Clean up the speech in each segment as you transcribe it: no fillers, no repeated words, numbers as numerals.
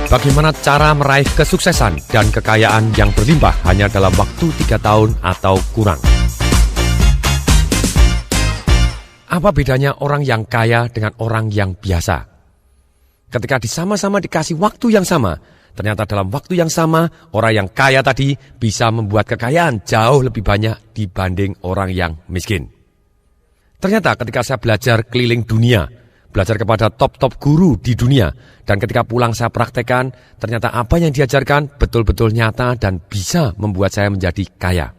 Bagaimana cara meraih kesuksesan dan kekayaan yang berlimpah hanya dalam waktu 3 tahun atau kurang? Apa bedanya orang yang kaya dengan orang yang biasa? Ketika sama-sama dikasih waktu yang sama, ternyata dalam waktu yang sama, orang yang kaya tadi bisa membuat kekayaan jauh lebih banyak dibanding orang yang miskin. Ternyata ketika saya belajar keliling dunia, belajar kepada top-top guru di dunia, dan ketika pulang saya praktekkan, ternyata apa yang diajarkan betul-betul nyata dan bisa membuat saya menjadi kaya.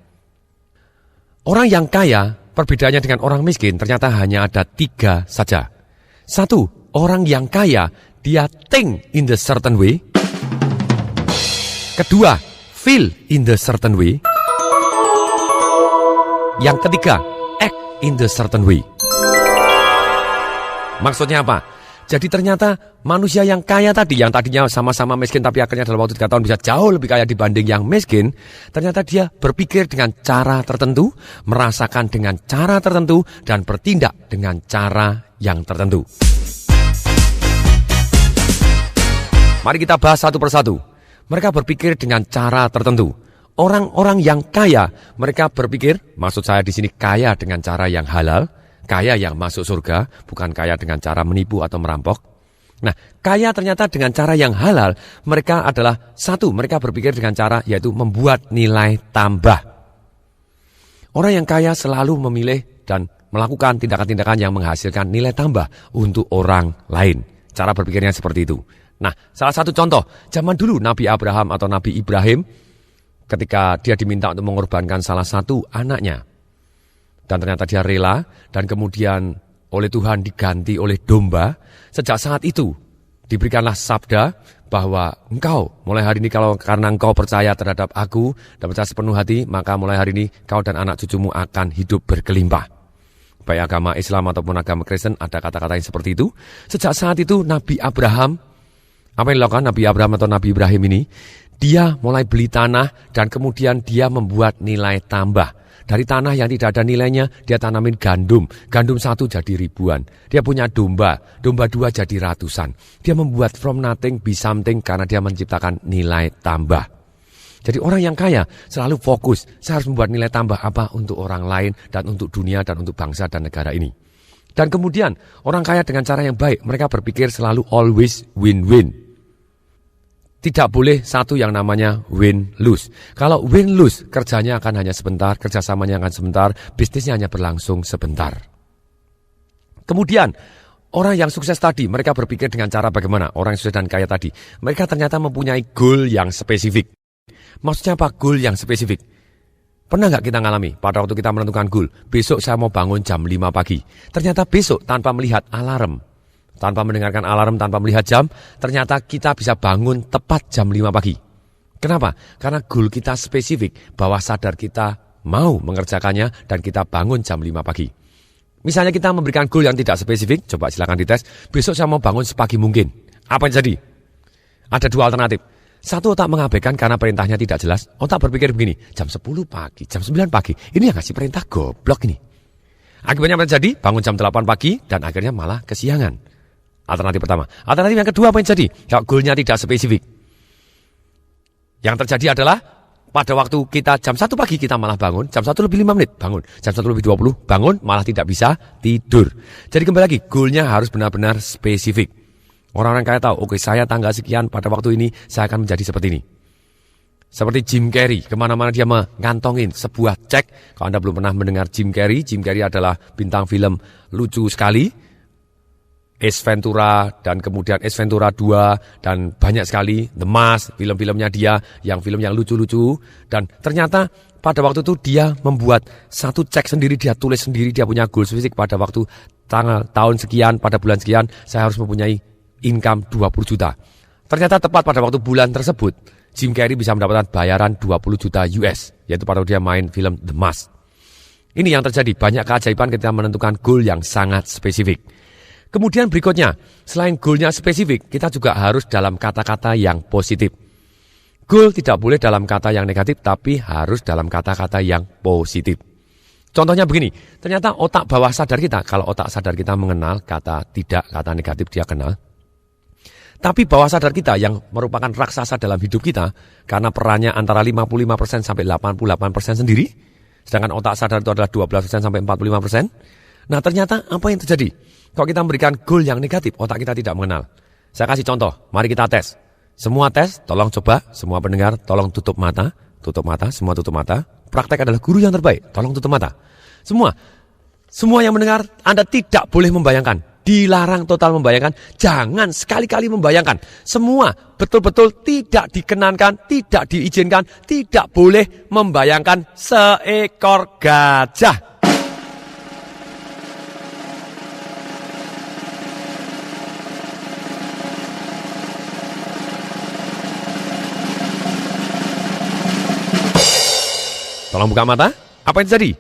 Orang yang kaya, perbedaannya dengan orang miskin, ternyata hanya ada 3 saja. 1, orang yang kaya, dia think in the certain way. Kedua, feel in the certain way. Yang ketiga, act in the certain way. Maksudnya apa? Jadi ternyata manusia yang kaya tadi, yang tadinya sama-sama miskin tapi akhirnya dalam waktu 3 tahun bisa jauh lebih kaya dibanding yang miskin, ternyata dia berpikir dengan cara tertentu, merasakan dengan cara tertentu, dan bertindak dengan cara yang tertentu. Mari kita bahas satu persatu. Mereka berpikir dengan cara tertentu. Orang-orang yang kaya, mereka berpikir, maksud saya di sini kaya dengan cara yang halal, kaya yang masuk surga, bukan kaya dengan cara menipu atau merampok. Nah, kaya ternyata dengan cara yang halal, mereka adalah 1, mereka berpikir dengan cara yaitu membuat nilai tambah. Orang yang kaya selalu memilih dan melakukan tindakan-tindakan yang menghasilkan nilai tambah untuk orang lain. Cara berpikirnya seperti itu. Nah, salah satu contoh, zaman dulu Nabi Abraham atau Nabi Ibrahim, ketika dia diminta untuk mengorbankan salah satu anaknya, dan ternyata dia rela, dan kemudian oleh Tuhan diganti oleh domba. Sejak saat itu diberikanlah sabda bahwa engkau mulai hari ini karena engkau percaya terhadap aku dan percaya sepenuh hati, maka mulai hari ini kau dan anak cucumu akan hidup berkelimpah. Baik agama Islam ataupun agama Kristen ada kata-kata yang seperti itu. Sejak saat itu Nabi Abraham, apa yang dilakukan Nabi Abraham atau Nabi Ibrahim ini? Dia mulai beli tanah dan kemudian dia membuat nilai tambah. Dari tanah yang tidak ada nilainya, dia tanamin gandum. Gandum 1 jadi ribuan. Dia punya domba 2 jadi ratusan. Dia membuat from nothing be something karena dia menciptakan nilai tambah. Jadi orang yang kaya selalu fokus, saya harus membuat nilai tambah apa untuk orang lain dan untuk dunia dan untuk bangsa dan negara ini. Dan kemudian orang kaya dengan cara yang baik, mereka berpikir selalu always win-win. Tidak boleh satu yang namanya win-lose. Kalau win-lose, kerjanya akan hanya sebentar, kerjasamanya akan sebentar, bisnisnya hanya berlangsung sebentar. Kemudian, orang yang sukses tadi, mereka berpikir dengan cara bagaimana? Orang yang sukses dan kaya tadi, mereka ternyata mempunyai goal yang spesifik. Maksudnya apa goal yang spesifik? Pernah nggak kita ngalami pada waktu kita menentukan goal? Besok saya mau bangun jam 5 pagi. Ternyata besok tanpa melihat alarm, tanpa mendengarkan alarm, tanpa melihat jam, ternyata kita bisa bangun tepat jam 5 pagi. Kenapa? Karena goal kita spesifik, bawah sadar kita mau mengerjakannya dan kita bangun jam 5 pagi. Misalnya kita memberikan goal yang tidak spesifik, coba silakan dites, besok saya mau bangun sepagi mungkin. Apa yang jadi? Ada 2 alternatif. 1, otak mengabaikan karena perintahnya tidak jelas. Otak berpikir begini, jam 10 pagi, jam 9 pagi, ini yang ngasih perintah goblok ini. Akibatnya apa yang jadi? Bangun jam 8 pagi dan akhirnya malah kesiangan. Alternatif pertama. Alternatif yang kedua apa yang jadi? Kalau goalnya tidak spesifik. Yang terjadi adalah pada waktu kita jam 1 pagi kita malah bangun, jam 1 lebih 5 menit bangun, jam 1 lebih 20 bangun, malah tidak bisa tidur. Jadi kembali lagi, goalnya harus benar-benar spesifik. Orang-orang kaya tahu, oke, saya tanggal sekian pada waktu ini saya akan menjadi seperti ini. Seperti Jim Carrey, kemana-mana dia mengantongin sebuah cek. Kalau Anda belum pernah mendengar Jim Carrey adalah bintang film lucu sekali. Ace Ventura dan kemudian Ace Ventura 2 dan banyak sekali The Mask, film-filmnya dia yang film yang lucu-lucu. Dan ternyata pada waktu itu dia membuat satu cek sendiri, dia tulis sendiri, dia punya goal spesifik pada waktu tahun sekian, pada bulan sekian saya harus mempunyai income 20 juta. Ternyata tepat pada waktu bulan tersebut Jim Carrey bisa mendapatkan bayaran 20 juta US, yaitu pada waktu dia main film The Mask. Ini yang terjadi, banyak keajaiban ketika menentukan goal yang sangat spesifik. Kemudian berikutnya, selain goalnya spesifik, kita juga harus dalam kata-kata yang positif. Goal tidak boleh dalam kata yang negatif, tapi harus dalam kata-kata yang positif. Contohnya begini, ternyata otak bawah sadar kita, kalau otak sadar kita mengenal kata tidak, kata negatif dia kenal. Tapi bawah sadar kita yang merupakan raksasa dalam hidup kita, karena perannya antara 55% sampai 88% sendiri, sedangkan otak sadar itu adalah 12% sampai 45%. Nah ternyata apa yang terjadi? Kalau kita memberikan goal yang negatif, otak kita tidak mengenal. Saya kasih contoh, mari kita tes. Semua tes, tolong coba, semua pendengar tolong tutup mata, semua tutup mata. Praktek adalah guru yang terbaik, tolong tutup mata. Semua yang mendengar, Anda tidak boleh membayangkan. Dilarang total membayangkan, jangan sekali-kali membayangkan. Semua betul-betul tidak dikenankan, tidak diizinkan, tidak boleh membayangkan seekor gajah. Tolong buka mata, apa yang terjadi?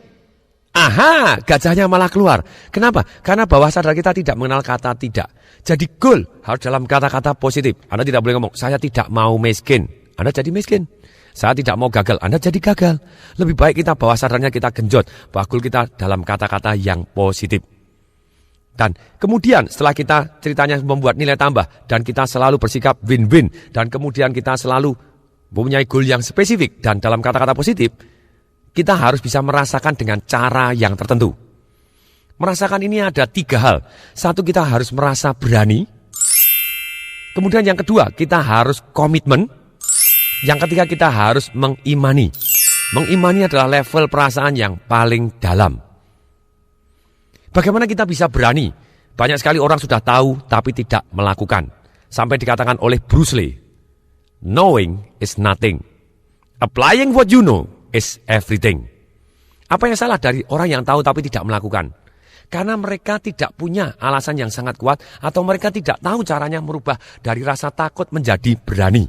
Aha, gajahnya malah keluar. Kenapa? Karena bawah sadar kita tidak mengenal kata tidak. Jadi goal harus dalam kata-kata positif. Anda tidak boleh ngomong, saya tidak mau miskin. Anda jadi miskin. Saya tidak mau gagal. Anda jadi gagal. Lebih baik kita bawah sadarnya kita genjot. Bahwa goal kita dalam kata-kata yang positif. Dan kemudian setelah kita ceritanya membuat nilai tambah. Dan kita selalu bersikap win-win. Dan kemudian kita selalu mempunyai goal yang spesifik. Dan dalam kata-kata positif, kita harus bisa merasakan dengan cara yang tertentu. Merasakan ini ada 3 hal. Satu, kita harus merasa berani. Kemudian yang kedua, kita harus komitmen. Yang ketiga, kita harus mengimani. Mengimani adalah level perasaan yang paling dalam. Bagaimana kita bisa berani? Banyak sekali orang sudah tahu tapi tidak melakukan. Sampai dikatakan oleh Bruce Lee, knowing is nothing. Applying what you know is everything. Apa yang salah dari orang yang tahu tapi tidak melakukan? Karena mereka tidak punya alasan yang sangat kuat atau mereka tidak tahu caranya merubah dari rasa takut menjadi berani.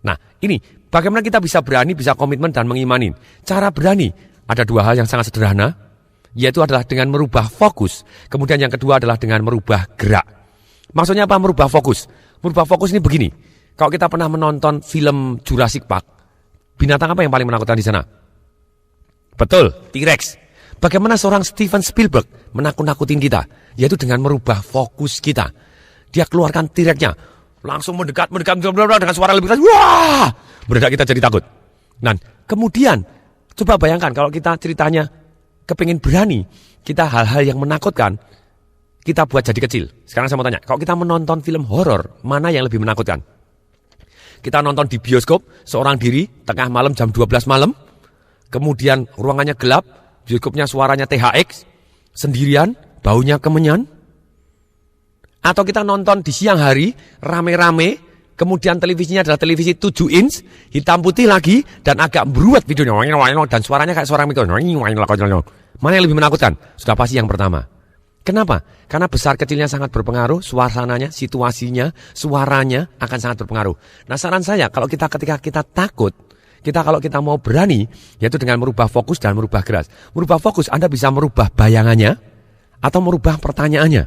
Nah, ini bagaimana kita bisa berani, bisa komitmen dan mengimani. Cara berani ada 2 hal yang sangat sederhana, yaitu adalah dengan merubah fokus. Kemudian yang kedua adalah dengan merubah gerak. Maksudnya apa merubah fokus? Merubah fokus ini begini. Kalau kita pernah menonton film Jurassic Park, binatang apa yang paling menakutkan di sana? Betul, T-Rex. Bagaimana seorang Steven Spielberg menakut-nakutin kita? Yaitu dengan merubah fokus kita. Dia keluarkan T-Rex-nya, langsung mendekat dengan suara lebih keras. Wah! Mendadak kita jadi takut. Dan kemudian, coba bayangkan kalau kita ceritanya kepingin berani, kita hal-hal yang menakutkan, kita buat jadi kecil. Sekarang saya mau tanya, kalau kita menonton film horor, mana yang lebih menakutkan? Kita nonton di bioskop, seorang diri, tengah malam jam 12 malam. Kemudian ruangannya gelap, bioskopnya suaranya THX, sendirian, baunya kemenyan. Atau kita nonton di siang hari, rame-rame, kemudian televisinya adalah televisi 7 inch, hitam putih lagi, dan agak beruat videonya, dan suaranya kayak suara mikro. Mana yang lebih menakutkan? Sudah pasti yang pertama. Kenapa? Karena besar kecilnya sangat berpengaruh, suasananya, situasinya, suaranya akan sangat berpengaruh. Nah saran saya, ketika kita takut, kalau kita mau berani, yaitu dengan merubah fokus dan merubah gerak. Merubah fokus, Anda bisa merubah bayangannya atau merubah pertanyaannya.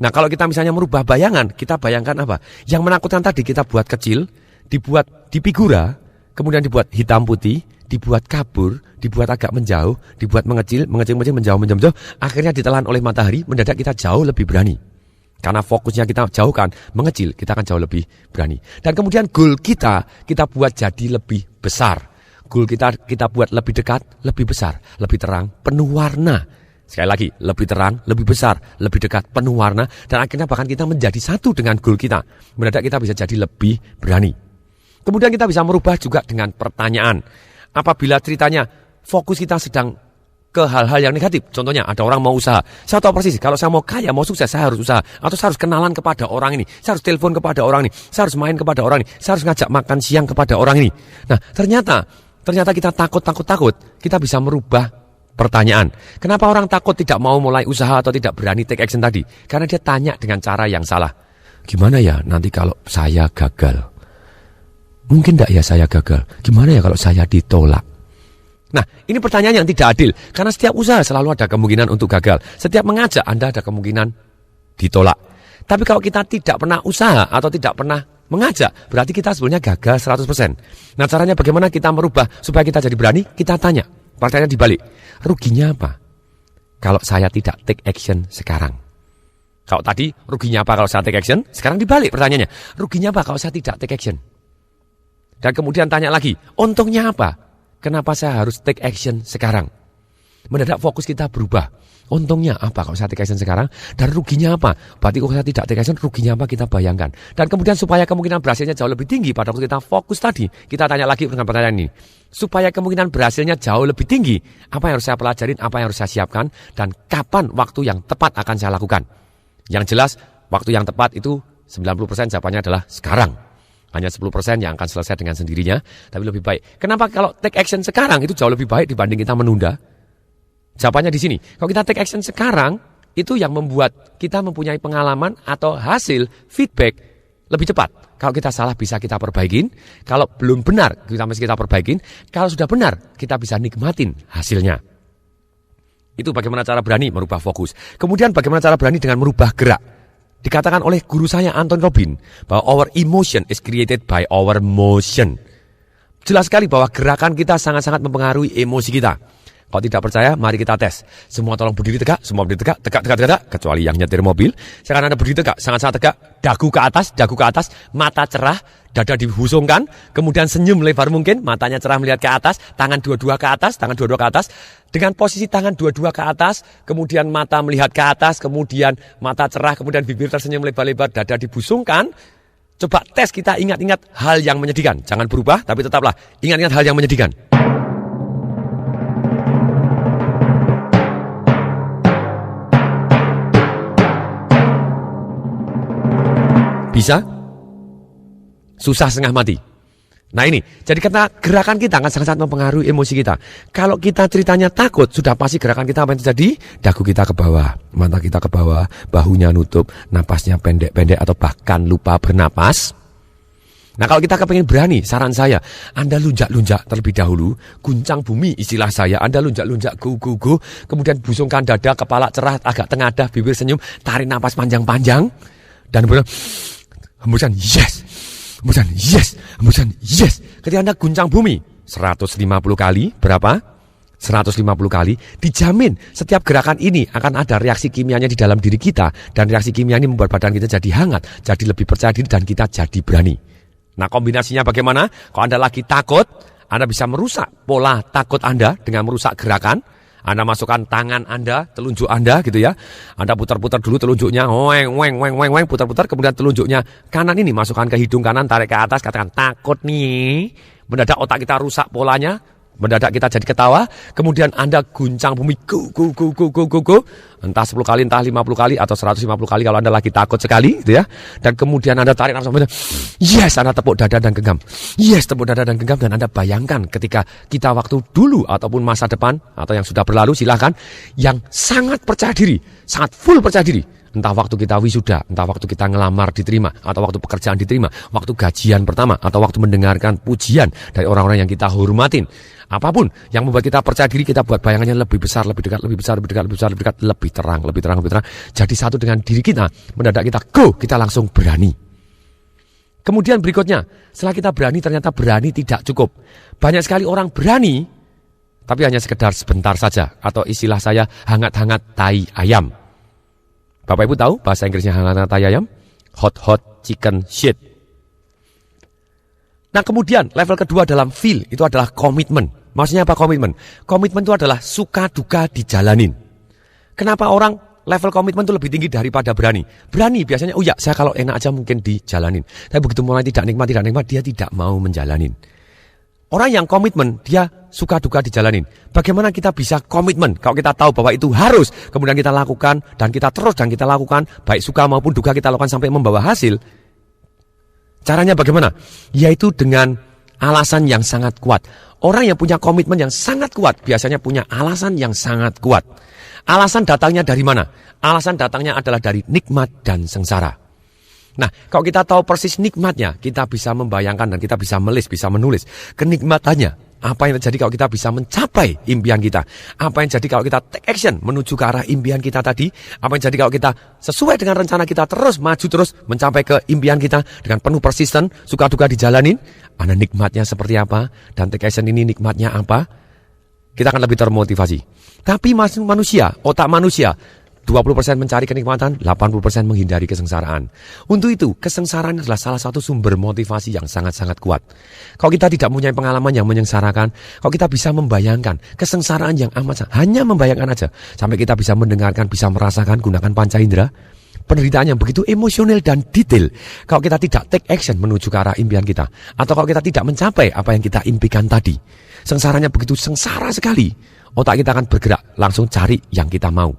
Nah kalau kita misalnya merubah bayangan, kita bayangkan apa? Yang menakutkan tadi kita buat kecil, dibuat di figura, kemudian dibuat hitam putih, dibuat kabur, dibuat agak menjauh, dibuat mengecil, menjauh, akhirnya ditelan oleh matahari, mendadak kita jauh lebih berani. Karena fokusnya kita jauhkan, mengecil, kita akan jauh lebih berani. Dan kemudian goal kita buat jadi lebih besar. Goal kita buat lebih dekat, lebih besar, lebih terang, penuh warna. Sekali lagi, lebih terang, lebih besar, lebih dekat, penuh warna. Dan akhirnya bahkan kita menjadi satu dengan goal kita. Mendadak kita bisa jadi lebih berani. Kemudian kita bisa merubah juga dengan pertanyaan. Apabila ceritanya fokus kita sedang ke hal-hal yang negatif. Contohnya ada orang mau usaha. Saya tahu persis kalau saya mau kaya, mau sukses, saya harus usaha. Atau saya harus kenalan kepada orang ini. Saya harus telepon kepada orang ini. Saya harus main kepada orang ini. Saya harus ngajak makan siang kepada orang ini. Nah ternyata kita takut. Kita bisa merubah pertanyaan. Kenapa orang takut tidak mau mulai usaha atau tidak berani take action tadi? Karena dia tanya dengan cara yang salah. Gimana ya nanti kalau saya gagal? Mungkin tidak ya saya gagal. Gimana ya kalau saya ditolak? Nah, ini pertanyaan yang tidak adil. Karena setiap usaha selalu ada kemungkinan untuk gagal. Setiap mengajak Anda ada kemungkinan ditolak. Tapi kalau kita tidak pernah usaha atau tidak pernah mengajak, berarti kita sebenarnya gagal 100%. Nah, caranya bagaimana kita merubah supaya kita jadi berani? Kita tanya. Pertanyaan dibalik. Ruginya apa? Kalau saya tidak take action sekarang. Kalau tadi ruginya apa kalau saya take action? Sekarang dibalik pertanyaannya. Ruginya apa kalau saya tidak take action? Dan kemudian tanya lagi, untungnya apa? Kenapa saya harus take action sekarang? Mendadak fokus kita berubah. Untungnya apa kalau saya take action sekarang? Dan ruginya apa? Berarti kalau saya tidak take action, ruginya apa kita bayangkan. Dan kemudian supaya kemungkinan berhasilnya jauh lebih tinggi pada waktu kita fokus tadi, kita tanya lagi dengan pertanyaan ini. Supaya kemungkinan berhasilnya jauh lebih tinggi, apa yang harus saya pelajarin, apa yang harus saya siapkan, dan kapan waktu yang tepat akan saya lakukan. Yang jelas, waktu yang tepat itu 90% jawabannya adalah sekarang. Hanya 10% yang akan selesai dengan sendirinya, tapi lebih baik. Kenapa kalau take action sekarang itu jauh lebih baik dibanding kita menunda? Jawabannya di sini. Kalau kita take action sekarang, itu yang membuat kita mempunyai pengalaman atau hasil feedback lebih cepat. Kalau kita salah bisa kita perbaikin. Kalau belum benar, kita masih kita perbaikin. Kalau sudah benar, kita bisa nikmatin hasilnya. Itu bagaimana cara berani merubah fokus. Kemudian bagaimana cara berani dengan merubah gerak. Dikatakan oleh guru saya Anthony Robbins bahwa our emotion is created by our motion. Jelas sekali bahwa gerakan kita sangat-sangat mempengaruhi emosi kita. Kalau tidak percaya, mari kita tes. Semua tolong berdiri tegak, semua berdiri tegak, tegak, kecuali yang nyetir mobil. Sekarang Anda berdiri tegak, sangat-sangat tegak, dagu ke atas, mata cerah, dada dihusungkan, kemudian senyum lebar mungkin, matanya cerah melihat ke atas, tangan dua-dua ke atas, dengan posisi tangan dua-dua ke atas, kemudian mata melihat ke atas, kemudian mata cerah, kemudian bibir tersenyum lebar-lebar, dada dibusungkan. Coba tes kita ingat-ingat hal yang menyedihkan. Jangan berubah, tapi tetaplah ingat-ingat hal yang menyedihkan. Bisa? Susah setengah mati. Nah ini, jadi karena gerakan kita akan sangat-sangat mempengaruhi emosi kita. Kalau kita ceritanya takut, sudah pasti gerakan kita apa yang terjadi? Dagu kita ke bawah, mata kita ke bawah, bahunya nutup, napasnya pendek-pendek atau bahkan lupa bernapas. Nah kalau kita kepengen berani, saran saya, Anda lunjak-lunjak terlebih dahulu, guncang bumi istilah saya, Anda lunjak-lunjak go, kemudian busungkan dada, kepala cerah, agak tengadah, bibir senyum, tarik napas panjang-panjang, dan hembusan yes, hembusan yes. Ketika Anda guncang bumi 150 kali, berapa? 150 kali, dijamin setiap gerakan ini akan ada reaksi kimianya di dalam diri kita. Dan reaksi kimia ini membuat badan kita jadi hangat, jadi lebih percaya diri, dan kita jadi berani. Nah kombinasinya bagaimana? Kalau Anda lagi takut, Anda bisa merusak pola takut Anda dengan merusak gerakan. Anda masukkan tangan Anda, telunjuk Anda gitu ya. Anda putar-putar dulu telunjuknya, weng, putar-putar, kemudian telunjuknya kanan ini masukkan ke hidung kanan, tarik ke atas, katakan takut nih. Mendadak otak kita rusak polanya, mendadak kita jadi ketawa. Kemudian Anda guncang bumi, go. Entah 10 kali, entah 50 kali, atau 150 kali kalau Anda lagi takut sekali gitu ya. Dan kemudian Anda tarik nafas, yes, Anda tepuk dada dan genggam. Yes, tepuk dada dan genggam. Dan Anda bayangkan ketika kita waktu dulu ataupun masa depan atau yang sudah berlalu, silahkan, yang sangat percaya diri, sangat full percaya diri. Entah waktu kita wisuda, entah waktu kita ngelamar diterima, atau waktu pekerjaan diterima, waktu gajian pertama, atau waktu mendengarkan pujian dari orang-orang yang kita hormatin. Apapun yang membuat kita percaya diri, kita buat bayangannya lebih besar, lebih dekat, lebih terang. Jadi satu dengan diri kita, mendadak kita go, kita langsung berani. Kemudian berikutnya, setelah kita berani, ternyata berani tidak cukup. Banyak sekali orang berani, tapi hanya sekedar sebentar saja, atau istilah saya hangat-hangat tai ayam. Bapak Ibu tahu bahasa Inggrisnya hangat-hangat tai ayam? Hot chicken shit. Nah kemudian level kedua dalam feel itu adalah komitmen. Maksudnya apa komitmen? Komitmen itu adalah suka duka dijalanin. Kenapa orang level komitmen itu lebih tinggi daripada berani? Berani biasanya, oh ya saya kalau enak aja mungkin dijalanin. Tapi begitu mulai tidak nikmat, dia tidak mau menjalanin. Orang yang komitmen, dia suka duka dijalanin. Bagaimana kita bisa komitmen? Kalau kita tahu bahwa itu harus, kemudian kita lakukan, dan kita terus dan kita lakukan, baik suka maupun duka kita lakukan sampai membawa hasil. Caranya bagaimana? Yaitu dengan alasan yang sangat kuat. Orang yang punya komitmen yang sangat kuat biasanya punya alasan yang sangat kuat. Alasan datangnya dari mana? Alasan datangnya adalah dari nikmat dan sengsara. Nah, kalau kita tahu persis nikmatnya, kita bisa membayangkan dan kita bisa menulis kenikmatannya. Apa yang terjadi kalau kita bisa mencapai impian kita? Apa yang terjadi kalau kita take action menuju ke arah impian kita tadi? Apa yang terjadi kalau kita sesuai dengan rencana kita terus maju terus mencapai ke impian kita dengan penuh persisten, suka duka dijalanin? Mana nikmatnya seperti apa? Dan take action ini nikmatnya apa? Kita akan lebih termotivasi. Tapi manusia, otak manusia 20% mencari kenikmatan, 80% menghindari kesengsaraan. Untuk itu, kesengsaraan adalah salah satu sumber motivasi yang sangat-sangat kuat. Kalau kita tidak mempunyai pengalaman yang menyengsarakan, kalau kita bisa membayangkan kesengsaraan yang hanya membayangkan aja, sampai kita bisa mendengarkan, bisa merasakan, gunakan panca indera, penderitaan yang begitu emosional dan detail. Kalau kita tidak take action menuju ke arah impian kita, atau kalau kita tidak mencapai apa yang kita impikan tadi, sengsaranya begitu sengsara sekali, otak kita akan bergerak, langsung cari yang kita mau.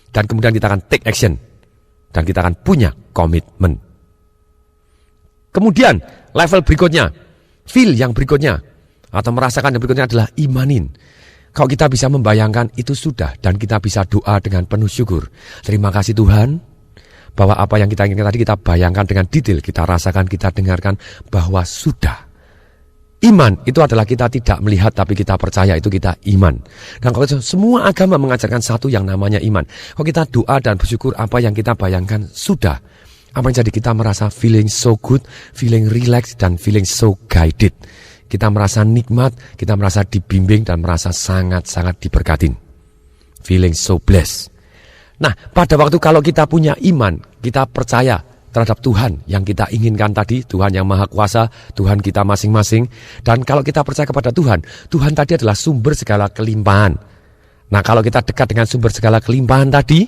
Dan kemudian kita akan take action. Dan kita akan punya komitmen. Kemudian level berikutnya, feel yang berikutnya, atau merasakan yang berikutnya adalah imanin. Kalau kita bisa membayangkan itu sudah, dan kita bisa doa dengan penuh syukur. Terima kasih Tuhan, bahwa apa yang kita inginkan tadi kita bayangkan dengan detail, kita rasakan, kita dengarkan bahwa sudah. Iman itu adalah kita tidak melihat tapi kita percaya, itu kita iman. Dan kalau semua agama mengajarkan satu yang namanya iman. Kalau kita doa dan bersyukur apa yang kita bayangkan sudah. Apa yang jadi kita merasa feeling so good, feeling relaxed, dan feeling so guided. Kita merasa nikmat, kita merasa dibimbing, dan merasa sangat-sangat diberkatin. Feeling so blessed. Nah, pada waktu kalau kita punya iman, kita percaya terhadap Tuhan yang kita inginkan tadi, Tuhan yang Maha Kuasa, Tuhan kita masing-masing. Dan kalau kita percaya kepada Tuhan, Tuhan tadi adalah sumber segala kelimpahan. Nah, kalau kita dekat dengan sumber segala kelimpahan tadi,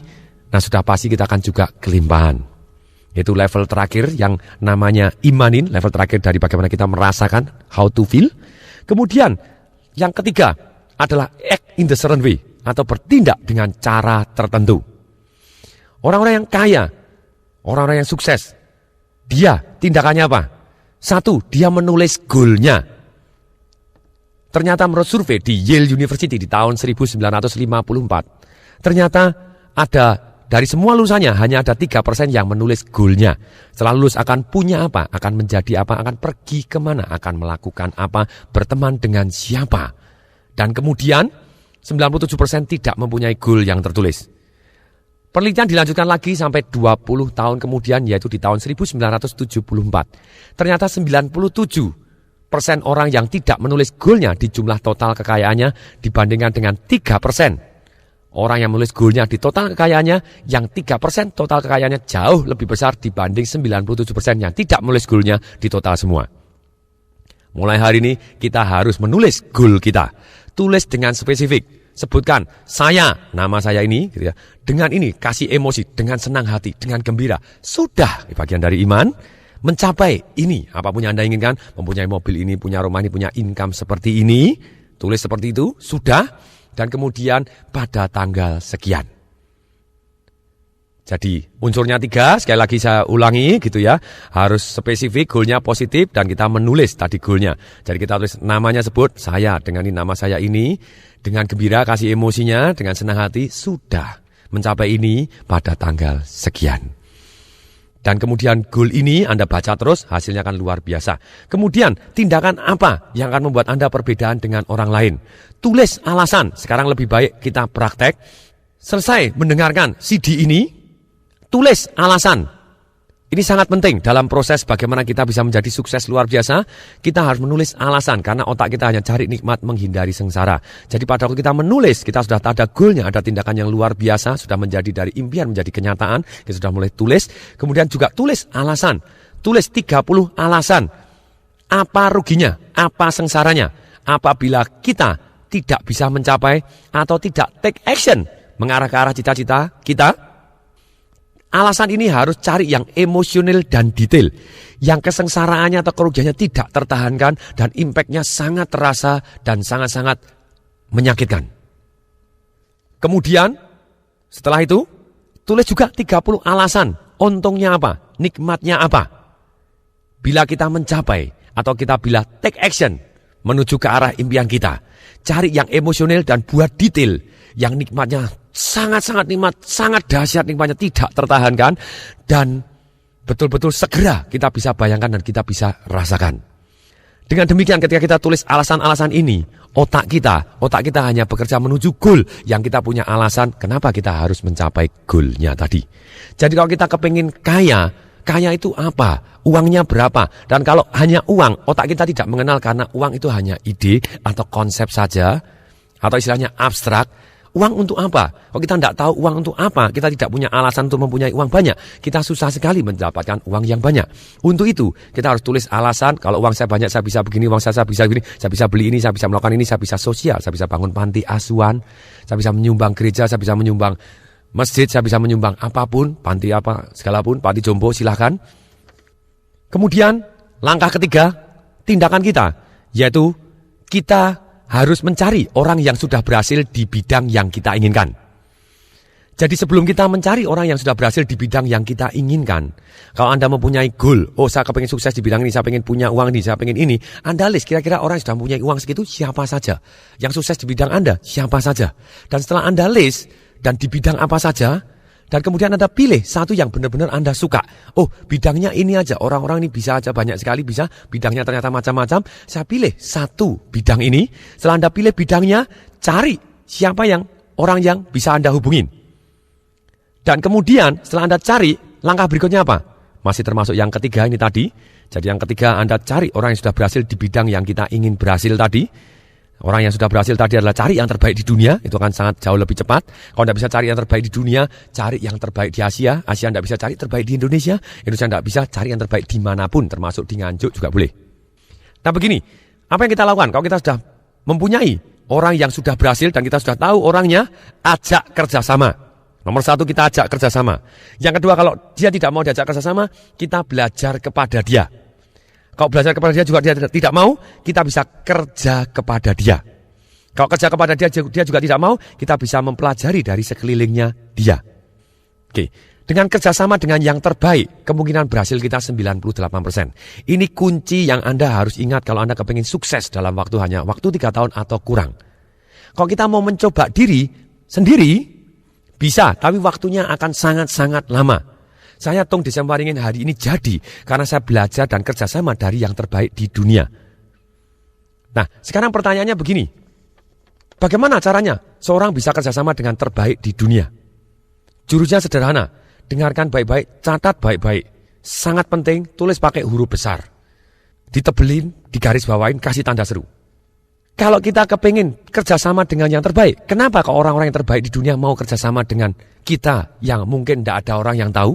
nah sudah pasti kita akan juga kelimpahan. Itu level terakhir yang namanya imanin, level terakhir dari bagaimana kita merasakan, how to feel. Kemudian, yang ketiga adalah act in the certain way, atau bertindak dengan cara tertentu. Orang-orang yang kaya, orang-orang yang sukses, dia tindakannya apa? Satu, dia menulis goalnya. Ternyata menurut survei di Yale University di tahun 1954, ternyata ada dari semua lulusannya hanya ada 3% yang menulis goalnya. Setelah lulus akan punya apa? Akan menjadi apa? Akan pergi kemana? Akan melakukan apa? Berteman dengan siapa? Dan kemudian 97% tidak mempunyai goal yang tertulis. Penelitian dilanjutkan lagi sampai 20 tahun kemudian, yaitu di tahun 1974. Ternyata 97% orang yang tidak menulis goalnya di jumlah total kekayaannya dibandingkan dengan 3%. Orang yang menulis goalnya di total kekayaannya, yang 3% total kekayaannya jauh lebih besar dibanding 97% yang tidak menulis goalnya di total semua. Mulai hari ini kita harus menulis goal kita. Tulis dengan spesifik. Sebutkan, saya, nama saya ini, gitu ya, dengan ini, kasih emosi, dengan senang hati, dengan gembira. Sudah, bagian dari iman, mencapai ini. Apapun yang Anda inginkan, mempunyai mobil ini, punya rumah ini, punya income seperti ini, tulis seperti itu, sudah. Dan kemudian pada tanggal sekian. Jadi unsurnya 3, sekali lagi saya ulangi gitu ya. Harus spesifik, goalnya positif, dan kita menulis tadi goalnya. Jadi kita tulis namanya, sebut, saya, dengan ini nama saya ini, dengan gembira, kasih emosinya, dengan senang hati, sudah mencapai ini pada tanggal sekian. Dan kemudian goal ini Anda baca terus, hasilnya akan luar biasa. Kemudian tindakan apa yang akan membuat Anda perbedaan dengan orang lain? Tulis alasan, sekarang lebih baik kita praktek. Selesai mendengarkan CD ini, tulis alasan. Ini sangat penting dalam proses bagaimana kita bisa menjadi sukses luar biasa. Kita harus menulis alasan, karena otak kita hanya cari nikmat, menghindari sengsara. Jadi pada waktu kita menulis, kita sudah ada goalnya, ada tindakan yang luar biasa, sudah menjadi dari impian menjadi kenyataan. Kita sudah mulai tulis, kemudian juga tulis alasan. Tulis 30 alasan. Apa ruginya, apa sengsaranya, apabila kita tidak bisa mencapai atau tidak take action mengarah ke arah cita-cita kita. Alasan ini harus cari yang emosional dan detail, yang kesengsaraannya atau kerugiannya tidak tertahankan dan impactnya sangat terasa dan sangat-sangat menyakitkan. Kemudian setelah itu tulis juga 30 alasan, untungnya apa, nikmatnya apa. Bila kita mencapai atau kita bila take action menuju ke arah impian kita, cari yang emosional dan buat detail, yang nikmatnya sangat-sangat nikmat, sangat dahsyat nikmatnya, tidak tertahankan, dan betul-betul segera kita bisa bayangkan dan kita bisa rasakan. Dengan demikian ketika kita tulis alasan-alasan ini, otak kita hanya bekerja menuju goal yang kita punya alasan kenapa kita harus mencapai goalnya tadi. Jadi kalau kita kepingin kaya itu apa? Uangnya berapa? Dan kalau hanya uang, otak kita tidak mengenal, karena uang itu hanya ide atau konsep saja, atau istilahnya abstrak. Uang untuk apa? Kalau kita tidak tahu uang untuk apa, kita tidak punya alasan untuk mempunyai uang banyak, kita susah sekali mendapatkan uang yang banyak. Untuk itu, kita harus tulis alasan, kalau uang saya banyak, saya bisa begini, uang saya bisa begini, saya bisa beli ini, saya bisa melakukan ini, saya bisa sosial, saya bisa bangun panti asuhan, saya bisa menyumbang gereja, saya bisa menyumbang masjid, saya bisa menyumbang apapun, panti apa, segala pun, panti jompo, silahkan. Kemudian, langkah ketiga, tindakan kita, yaitu kita harus mencari orang yang sudah berhasil di bidang yang kita inginkan. Jadi sebelum kita mencari orang yang sudah berhasil di bidang yang kita inginkan, kalau Anda mempunyai goal, saya kepengen sukses di bidang ini, saya pengen punya uang ini, saya pengen ini, Anda list kira-kira orang yang sudah mempunyai uang segitu siapa saja. Yang sukses di bidang Anda siapa saja. Dan setelah Anda list dan di bidang apa saja, dan kemudian Anda pilih satu yang benar-benar Anda suka. Bidangnya ini aja, orang-orang ini bisa aja, banyak sekali bisa, bidangnya ternyata macam-macam. Saya pilih satu bidang ini. Setelah Anda pilih bidangnya, cari siapa yang orang yang bisa Anda hubungin. Dan kemudian setelah Anda cari, langkah berikutnya apa? Masih termasuk yang ketiga ini tadi. Jadi yang ketiga, Anda cari orang yang sudah berhasil di bidang yang kita ingin berhasil tadi. Orang yang sudah berhasil tadi adalah cari yang terbaik di dunia, itu akan sangat jauh lebih cepat. Kalau tidak bisa cari yang terbaik di dunia, cari yang terbaik di Asia. Asia tidak bisa cari terbaik di Indonesia. Indonesia tidak bisa cari yang terbaik dimanapun, termasuk di Nganjuk juga boleh. Nah begini, apa yang kita lakukan? Kalau kita sudah mempunyai orang yang sudah berhasil dan kita sudah tahu orangnya, ajak kerjasama. Nomor satu, kita ajak kerjasama. Yang kedua, kalau dia tidak mau diajak kerjasama, kita belajar kepada dia. Kalau belajar kepada dia juga dia tidak mau, kita bisa kerja kepada dia. Kalau kerja kepada dia juga tidak mau, kita bisa mempelajari dari sekelilingnya dia. Oke, dengan kerjasama dengan yang terbaik, kemungkinan berhasil kita 98%. Ini kunci yang Anda harus ingat kalau Anda kepingin sukses dalam hanya waktu 3 tahun atau kurang. Kalau kita mau mencoba diri sendiri, bisa, tapi waktunya akan sangat-sangat lama. Saya Tung Desemwaringin hari ini jadi karena saya belajar dan kerjasama dari yang terbaik di dunia. Nah, sekarang pertanyaannya begini. Bagaimana caranya seorang bisa kerjasama dengan terbaik di dunia? Jurusnya sederhana. Dengarkan baik-baik, catat baik-baik. Sangat penting, tulis pakai huruf besar. Ditebelin, digaris bawain, kasih tanda seru. Kalau kita kepingin kerjasama dengan yang terbaik, kenapa kok orang-orang yang terbaik di dunia mau kerjasama dengan kita yang mungkin tidak ada orang yang tahu?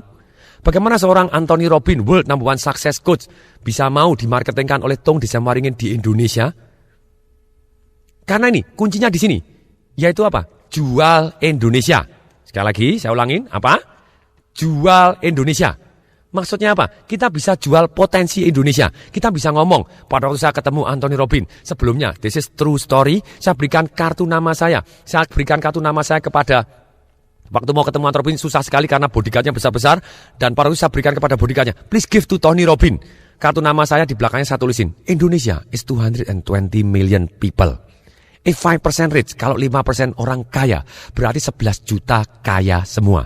Bagaimana seorang Anthony Robbins, World Number One Success Coach, bisa mau dimarketingkan oleh Tung Desemwaringin di Indonesia? Karena ini, kuncinya di sini. Yaitu apa? Jual Indonesia. Sekali lagi, saya ulangin. Apa? Jual Indonesia. Maksudnya apa? Kita bisa jual potensi Indonesia. Kita bisa ngomong, pada waktu saya ketemu Anthony Robbins, sebelumnya, this is true story, saya berikan kartu nama saya. Saya berikan kartu nama saya kepada, waktu mau ketemu Anthony Robbins susah sekali karena bodyguardnya besar-besar. Dan pada waktu saya berikan kepada bodyguardnya, please give to Tony Robbins. Kartu nama saya di belakangnya saya tulisin, Indonesia is 220 million people. If 5% rich, kalau 5% orang kaya, berarti 11 juta kaya semua.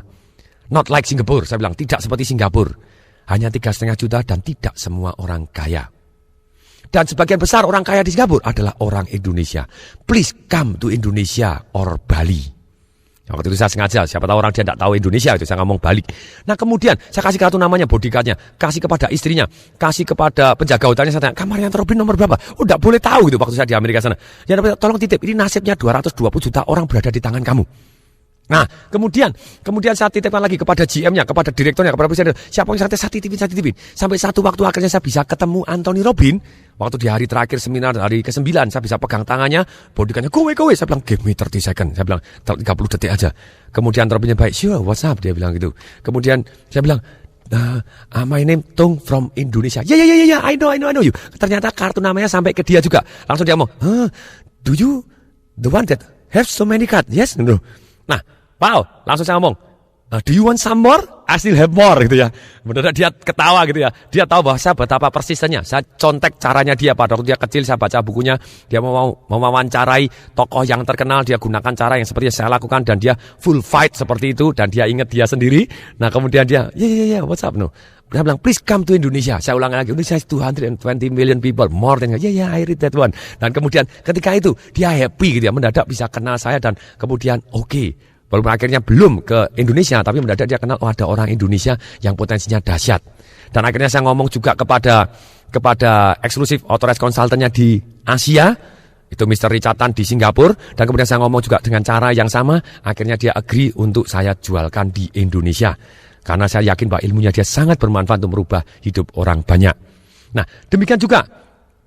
Not like Singapore, saya bilang, tidak seperti Singapura. Hanya 3,5 juta dan tidak semua orang kaya. Dan sebagian besar orang kaya di Singapura adalah orang Indonesia. Please come to Indonesia or Bali. Nah, waktu itu saya sengaja, siapa tahu orang dia tidak tahu Indonesia, itu saya ngomong balik. Nah kemudian saya kasih kartu namanya, bodyguardnya, kasih kepada istrinya, kasih kepada penjaga hotelnya, saya tanya, kamarnya Anthony Robbins nomor berapa? Oh tidak boleh tahu gitu waktu saya di Amerika sana. Ya tolong titip, ini nasibnya 220 juta orang berada di tangan kamu. Nah kemudian saya titipkan lagi kepada GM-nya, kepada direkturnya, kepada presiden. Siapa yang saya titipin. Sampai satu waktu akhirnya saya bisa ketemu Anthony Robbins. Waktu di hari terakhir seminar, hari ke-9, saya bisa pegang tangannya, bodyguardnya, go. Saya bilang, give me 30 second. Saya bilang, 30 detik aja. Kemudian Robbins baik, sure, what's up? Dia bilang gitu. Kemudian saya bilang, my name Tung from Indonesia. Yeah, I know you. Ternyata kartu namanya sampai ke dia juga. Langsung dia ngomong, do you the one that have so many cards? Yes, no. Nah, wow, langsung saya ngomong, do you want some more? I still have more gitu ya. Benar dia ketawa gitu ya. Dia tahu bahwa saya betapa persisnya. Saya contek caranya dia pada waktu dia kecil, saya baca bukunya. Dia mau mewawancarai tokoh yang terkenal, dia gunakan cara yang seperti yang saya lakukan dan dia full fight seperti itu dan dia ingat dia sendiri. Nah, kemudian dia, yeah, what's up no? Dia bilang, please come to Indonesia. Saya ulang lagi, Indonesia is 220 million people, more than, yeah, I read that one. Dan kemudian ketika itu dia happy gitu ya, mendadak bisa kenal saya dan kemudian oke. Walaupun akhirnya belum ke Indonesia, tapi mendadak dia kenal, ada orang Indonesia yang potensinya dahsyat. Dan akhirnya saya ngomong juga kepada eksklusif authorized consultant-nya di Asia. Itu Mr. Richard Tan di Singapura. Dan kemudian saya ngomong juga dengan cara yang sama. Akhirnya dia agree untuk saya jualkan di Indonesia. Karena saya yakin bahwa ilmunya dia sangat bermanfaat untuk merubah hidup orang banyak. Nah, demikian juga.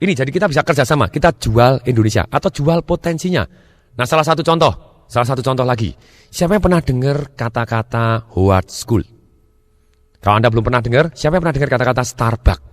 Ini jadi kita bisa kerjasama. Kita jual Indonesia atau jual potensinya. Nah, salah satu contoh lagi. Siapa yang pernah dengar kata-kata Howard School? Kalau Anda belum pernah dengar, siapa yang pernah dengar kata-kata Starbucks?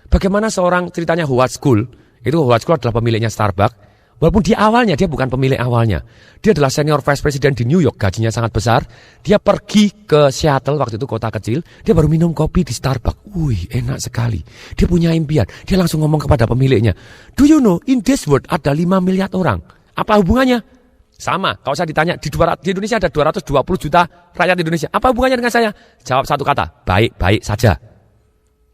Bagaimana seorang ceritanya Howard School? Itu Howard School adalah pemiliknya Starbucks. Walaupun di awalnya dia bukan pemilik awalnya. Dia adalah senior vice president di New York, gajinya sangat besar. Dia pergi ke Seattle, waktu itu kota kecil. Dia baru minum kopi di Starbucks. Wih, enak sekali. Dia punya impian. Dia langsung ngomong kepada pemiliknya, "Do you know in this world ada 5 miliar orang. Apa hubungannya?" Sama, kalau saya ditanya, di Indonesia ada 220 juta rakyat Indonesia. Apa hubungannya dengan saya? Jawab satu kata, baik-baik saja.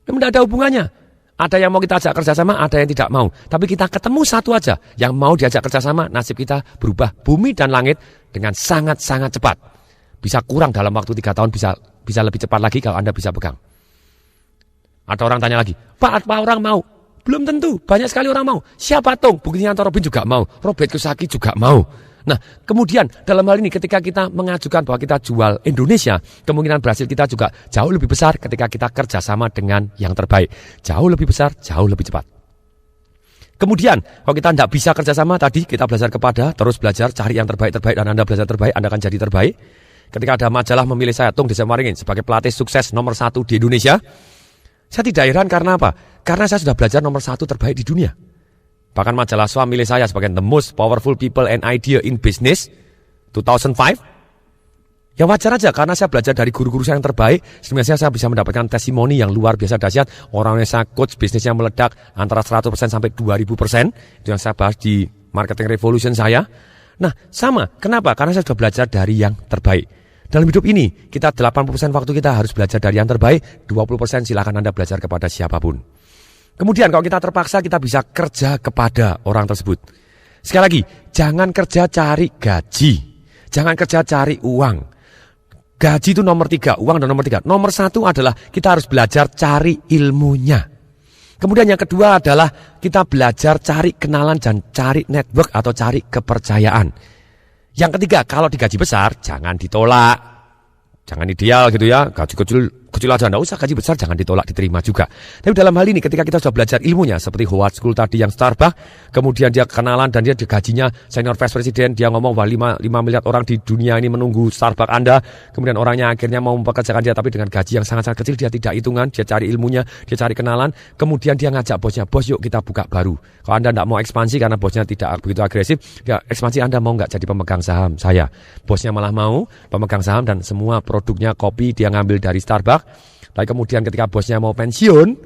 Tidak ada hubungannya. Ada yang mau kita ajak kerjasama, ada yang tidak mau. Tapi kita ketemu satu aja, yang mau diajak kerjasama, nasib kita berubah bumi dan langit dengan sangat-sangat cepat. Bisa kurang dalam waktu 3 tahun, bisa lebih cepat lagi kalau Anda bisa pegang. Ada orang tanya lagi, Pak, apa orang mau? Belum tentu, banyak sekali orang mau. Siapa Tung? Buktinya Anton Robin juga mau, Robert Kiyosaki juga mau. Nah, kemudian dalam hal ini ketika kita mengajukan bahwa kita jual Indonesia, kemungkinan berhasil kita juga jauh lebih besar ketika kita kerjasama dengan yang terbaik. Jauh lebih besar, jauh lebih cepat. Kemudian, kalau kita tidak bisa kerjasama, tadi kita belajar kepada, terus belajar, cari yang terbaik, dan Anda belajar terbaik, Anda akan jadi terbaik. Ketika ada majalah memilih saya, Tung Desemaringin, sebagai pelatih sukses nomor 1 di Indonesia, saya tidak heran karena apa? Karena saya sudah belajar nomor 1 terbaik di dunia. Bahkan majalah SWA milih saya sebagai the most powerful people and idea in business 2005. Ya wajar aja karena saya belajar dari guru-guru saya yang terbaik. Sebenarnya saya bisa mendapatkan testimoni yang luar biasa dahsyat. Orang yang saya coach bisnisnya meledak antara 100% sampai 2000%. Itu yang saya bahas di Marketing Revolution saya. Nah sama, kenapa? Karena saya sudah belajar dari yang terbaik. Dalam hidup ini, kita 80% waktu kita harus belajar dari yang terbaik. 20% silakan Anda belajar kepada siapapun. Kemudian kalau kita terpaksa kita bisa kerja kepada orang tersebut. Sekali lagi, jangan kerja cari gaji. Jangan kerja cari uang. Gaji itu nomor 3, uang dan nomor 3. Nomor 1 adalah kita harus belajar cari ilmunya. Kemudian yang kedua adalah kita belajar cari kenalan dan cari network atau cari kepercayaan. Yang ketiga, kalau digaji besar jangan ditolak. Jangan ideal gitu ya, gaji kecil aja enggak usah, gaji besar jangan ditolak, diterima juga. Tapi dalam hal ini ketika kita sudah belajar ilmunya seperti Howard School tadi yang Starbucks, kemudian dia kenalan dan dia gajinya senior vice president, dia ngomong bahwa 5 miliar orang di dunia ini menunggu Starbucks Anda, kemudian orangnya akhirnya mau mempekerjakan dia tapi dengan gaji yang sangat-sangat kecil, dia tidak hitungan, dia cari ilmunya, dia cari kenalan, kemudian dia ngajak bosnya, bos yuk kita buka baru. Kalau Anda tidak mau ekspansi karena bosnya tidak begitu agresif, ya ekspansi Anda mau nggak jadi pemegang saham saya. Bosnya malah mau pemegang saham dan semua produknya kopi dia ngambil dari Starbucks. Tapi kemudian ketika bosnya mau pensiun,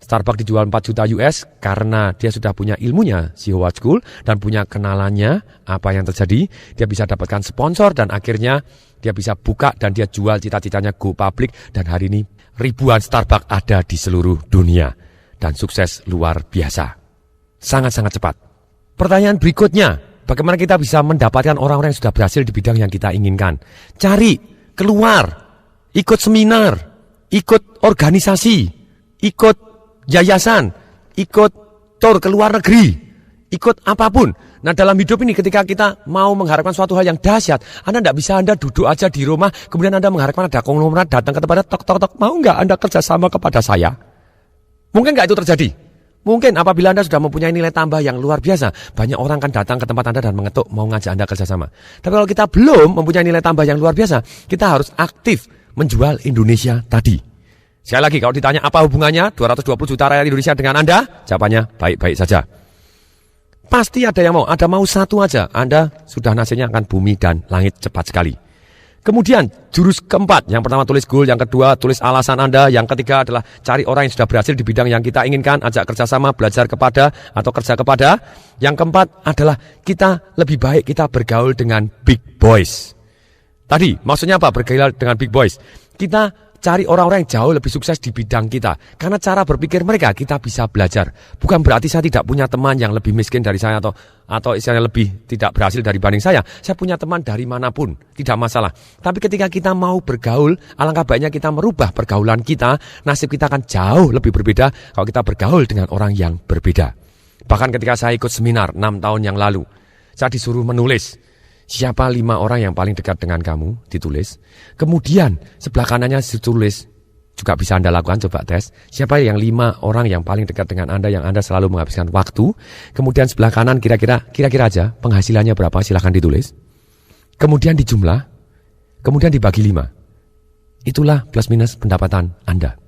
Starbucks dijual 4 juta US karena dia sudah punya ilmunya si Howard School dan punya kenalannya apa yang terjadi. Dia bisa dapatkan sponsor dan akhirnya dia bisa buka dan dia jual cita-citanya go public. Dan hari ini ribuan Starbucks ada di seluruh dunia dan sukses luar biasa. Sangat-sangat cepat. Pertanyaan berikutnya, bagaimana kita bisa mendapatkan orang-orang yang sudah berhasil di bidang yang kita inginkan? Cari, keluar, ikut seminar, ikut organisasi, ikut yayasan, ikut tour ke luar negeri, ikut apapun. Nah dalam hidup ini ketika kita mau mengharapkan suatu hal yang dahsyat, Anda tidak bisa Anda duduk aja di rumah, kemudian Anda mengharapkan ada konglomerat datang ke tempat tok, mau nggak Anda kerjasama kepada saya? Mungkin nggak itu terjadi? Mungkin apabila Anda sudah mempunyai nilai tambah yang luar biasa, banyak orang kan datang ke tempat Anda dan mengetuk mau ngajak Anda kerjasama. Tapi kalau kita belum mempunyai nilai tambah yang luar biasa, kita harus aktif menjual Indonesia tadi. Sekali lagi, kalau ditanya apa hubungannya 220 juta rakyat Indonesia dengan Anda, jawabannya baik-baik saja. Pasti ada yang mau, ada mau satu aja, Anda sudah nasibnya akan bumi dan langit cepat sekali. Kemudian jurus keempat, yang pertama tulis goal, yang kedua tulis alasan Anda, yang ketiga adalah cari orang yang sudah berhasil di bidang yang kita inginkan, ajak kerjasama, belajar kepada atau kerja kepada. Yang keempat adalah kita lebih baik kita bergaul dengan big boys. Tadi maksudnya apa bergaul dengan big boys? Kita cari orang-orang yang jauh lebih sukses di bidang kita. Karena cara berpikir mereka kita bisa belajar. Bukan berarti saya tidak punya teman yang lebih miskin dari saya atau istilahnya lebih tidak berhasil dibanding saya. Saya punya teman dari manapun, tidak masalah. Tapi ketika kita mau bergaul, alangkah baiknya kita merubah pergaulan kita. Nasib kita akan jauh lebih berbeda kalau kita bergaul dengan orang yang berbeda. Bahkan ketika saya ikut seminar 6 tahun yang lalu, saya disuruh menulis siapa 5 orang yang paling dekat dengan kamu, ditulis. Kemudian sebelah kanannya ditulis, juga bisa Anda lakukan, coba tes. Siapa yang 5 orang yang paling dekat dengan Anda, yang Anda selalu menghabiskan waktu. Kemudian sebelah kanan kira-kira aja penghasilannya berapa, silahkan ditulis. Kemudian dijumlah, kemudian dibagi 5. Itulah plus minus pendapatan Anda.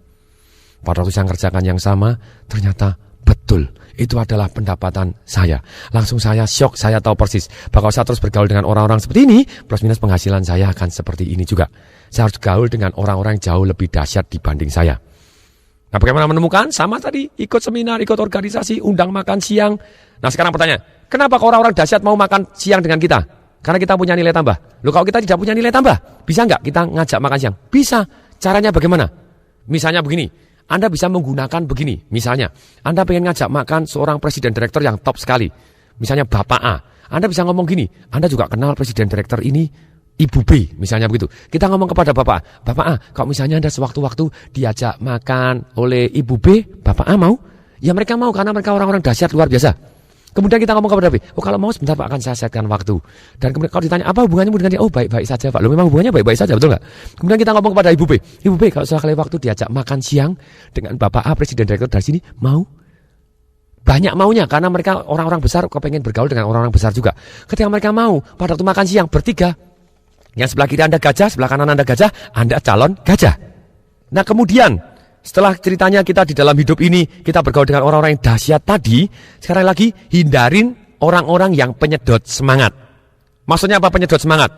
Pada waktu saya mengerjakan yang sama, ternyata betul. Itu adalah pendapatan saya. Langsung saya syok, saya tahu persis. Bahwa saya terus bergaul dengan orang-orang seperti ini, plus minus penghasilan saya akan seperti ini juga. Saya harus gaul dengan orang-orang yang jauh lebih dahsyat dibanding saya. Nah, bagaimana menemukan? Sama tadi, ikut seminar, ikut organisasi, undang makan siang. Nah, sekarang pertanyaan, kenapa orang-orang dahsyat mau makan siang dengan kita? Karena kita punya nilai tambah. Loh, kalau kita tidak punya nilai tambah, bisa nggak kita ngajak makan siang? Bisa. Caranya bagaimana? Misalnya begini. Anda bisa menggunakan begini, misalnya Anda pengen ngajak makan seorang presiden direktur yang top sekali, misalnya Bapak A. Anda bisa ngomong gini, Anda juga kenal presiden direktur ini, Ibu B, misalnya begitu. Kita ngomong kepada Bapak A, kalau misalnya Anda sewaktu-waktu diajak makan oleh Ibu B, Bapak A mau? Ya mereka mau karena mereka orang-orang dahsyat luar biasa. Kemudian kita ngomong kepada B, kalau mau sebentar Pak akan saya setkan waktu. Dan kemudian kalau ditanya, apa hubungannya dengan dia? Oh baik-baik saja Pak. Loh memang hubungannya baik-baik saja, betul nggak? Kemudian kita ngomong kepada Ibu B, Ibu B kalau sekali waktu diajak makan siang dengan Bapak A, presiden direktur dari sini, mau? Banyak maunya karena mereka orang-orang besar kepengen bergaul dengan orang-orang besar juga. Ketika mereka mau, pada waktu makan siang bertiga, yang sebelah kiri Anda gajah, sebelah kanan Anda gajah, Anda calon gajah. Nah kemudian, setelah ceritanya kita di dalam hidup ini, kita bergaul dengan orang-orang yang dahsyat tadi, sekarang lagi hindarin orang-orang yang penyedot semangat. Maksudnya apa penyedot semangat?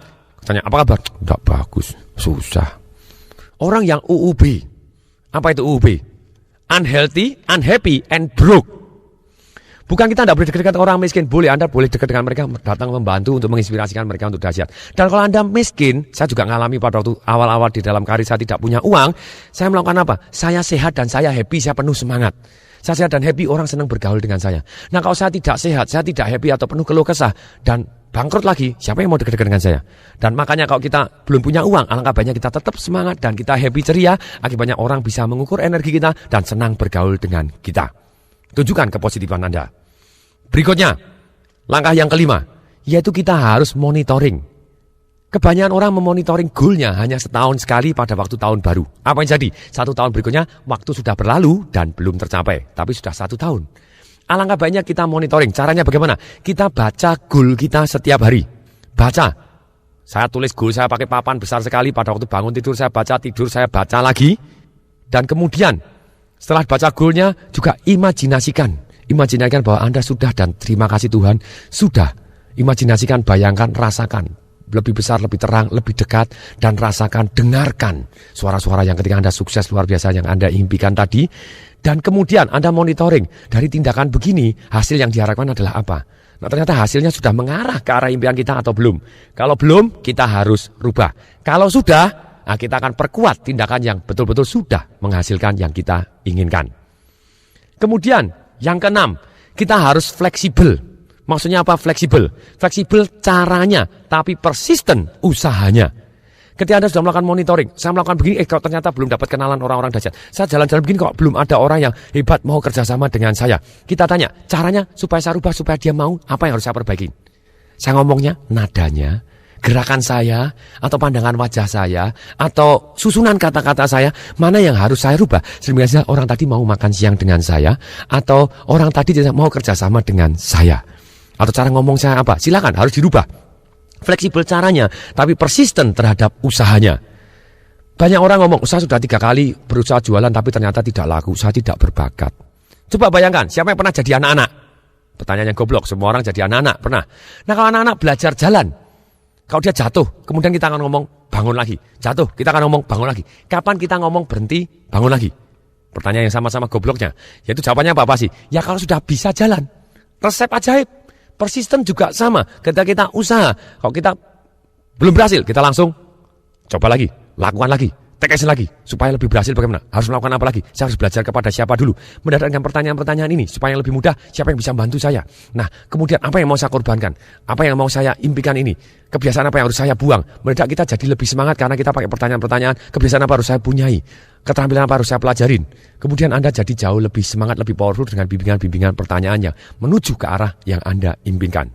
Tanya, apa kabar? Tidak bagus, susah. Orang yang UUB, apa itu UUB? Unhealthy, unhappy, and broke. Bukan kita tidak boleh dekat-dekat orang miskin, boleh Anda boleh dekat dengan mereka, datang membantu untuk menginspirasikan mereka untuk dahsyat. Dan kalau Anda miskin, saya juga ngalami pada waktu awal-awal di dalam karir saya tidak punya uang, saya melakukan apa? Saya sehat dan saya happy, saya penuh semangat. Saya sehat dan happy, orang senang bergaul dengan saya. Nah kalau saya tidak sehat, saya tidak happy atau penuh keluh kesah dan bangkrut lagi, siapa yang mau dekat-dekat dengan saya? Dan makanya kalau kita belum punya uang, alangkah baiknya kita tetap semangat dan kita happy ceria, akibatnya orang bisa mengukur energi kita dan senang bergaul dengan kita. Tunjukkan kepositifan Anda. Berikutnya, langkah yang kelima, yaitu kita harus monitoring. Kebanyakan orang memonitoring goalnya hanya setahun sekali pada waktu tahun baru. Apa yang jadi? 1 tahun berikutnya, waktu sudah berlalu dan belum tercapai, tapi sudah 1 tahun. Alangkah baiknya kita monitoring. Caranya bagaimana? Kita baca goal kita setiap hari. Baca. Saya tulis goal saya pakai papan besar sekali, pada waktu bangun tidur saya baca, tidur saya baca lagi. Dan kemudian, setelah baca goalnya, juga imajinasikan. Imajinasikan bahwa Anda sudah dan terima kasih Tuhan sudah. Imajinasikan, bayangkan, rasakan. Lebih besar, lebih terang, lebih dekat. Dan rasakan, dengarkan suara-suara yang ketika Anda sukses luar biasa yang Anda impikan tadi. Dan kemudian Anda monitoring. Dari tindakan begini, hasil yang diharapkan adalah apa? Nah ternyata hasilnya sudah mengarah ke arah impian kita atau belum? Kalau belum, kita harus rubah. Kalau sudah, nah kita akan perkuat tindakan yang betul-betul sudah menghasilkan yang kita inginkan. Kemudian, yang keenam, kita harus fleksibel. Maksudnya apa fleksibel? Fleksibel caranya, tapi persisten usahanya. Ketika Anda sudah melakukan monitoring, saya melakukan begini, kalau ternyata belum dapat kenalan orang-orang dahsyat. Saya jalan-jalan begini kok belum ada orang yang hebat mau kerjasama dengan saya. Kita tanya, caranya supaya saya rubah, supaya dia mau, apa yang harus saya perbaiki? Saya ngomongnya, nadanya, gerakan saya, atau pandangan wajah saya, atau susunan kata-kata saya, mana yang harus saya rubah? Sehingga orang tadi mau makan siang dengan saya, atau orang tadi mau kerjasama dengan saya. Atau cara ngomong saya apa? Silakan, harus dirubah. Fleksibel caranya, tapi persisten terhadap usahanya. Banyak orang ngomong, saya sudah 3 kali berusaha jualan, tapi ternyata tidak laku, saya tidak berbakat. Coba bayangkan, siapa yang pernah jadi anak-anak? Pertanyaan yang goblok, semua orang jadi anak-anak, pernah. Nah kalau anak-anak belajar jalan, kalau dia jatuh, kemudian kita akan ngomong bangun lagi. Jatuh, kita akan ngomong bangun lagi. Kapan kita ngomong berhenti, bangun lagi? Pertanyaan yang sama-sama gobloknya. Yaitu jawabannya apa sih? Ya kalau sudah bisa jalan. Resep ajaib. Persisten juga sama. Ketika kita usaha, kalau kita belum berhasil, kita langsung coba lagi, lakukan lagi, take action lagi, supaya lebih berhasil bagaimana? Harus melakukan apa lagi? Saya harus belajar kepada siapa dulu? Mendatangkan pertanyaan-pertanyaan ini, supaya yang lebih mudah, siapa yang bisa membantu saya? Nah, kemudian apa yang mau saya korbankan? Apa yang mau saya impikan ini? Kebiasaan apa yang harus saya buang? Mendadak kita jadi lebih semangat karena kita pakai pertanyaan-pertanyaan, kebiasaan apa harus saya punyai? Keterampilan apa harus saya pelajarin? Kemudian Anda jadi jauh lebih semangat, lebih powerful dengan bimbingan-bimbingan pertanyaan yang menuju ke arah yang Anda impikan.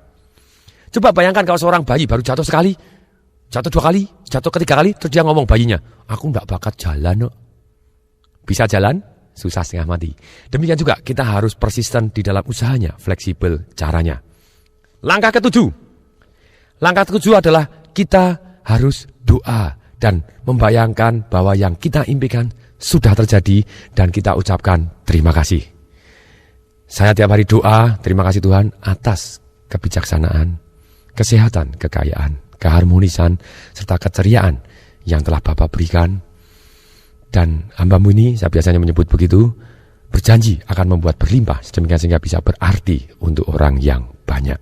Coba bayangkan kalau seorang bayi baru jatuh sekali, jatuh 2 kali, jatuh ketiga kali, terus dia ngomong bayinya, aku enggak bakat jalan, no. Bisa jalan, susah setengah mati. Demikian juga kita harus persisten di dalam usahanya, fleksibel caranya. Langkah ketujuh adalah kita harus doa dan membayangkan bahwa yang kita impikan sudah terjadi dan kita ucapkan terima kasih. Saya tiap hari doa, terima kasih Tuhan atas kebijaksanaan, kesehatan, kekayaan, keharmonisan, serta keceriaan yang telah Bapa berikan. Dan hamba-Mu ini, saya biasanya menyebut begitu, berjanji akan membuat berlimpah, sedemikian sehingga bisa berarti untuk orang yang banyak.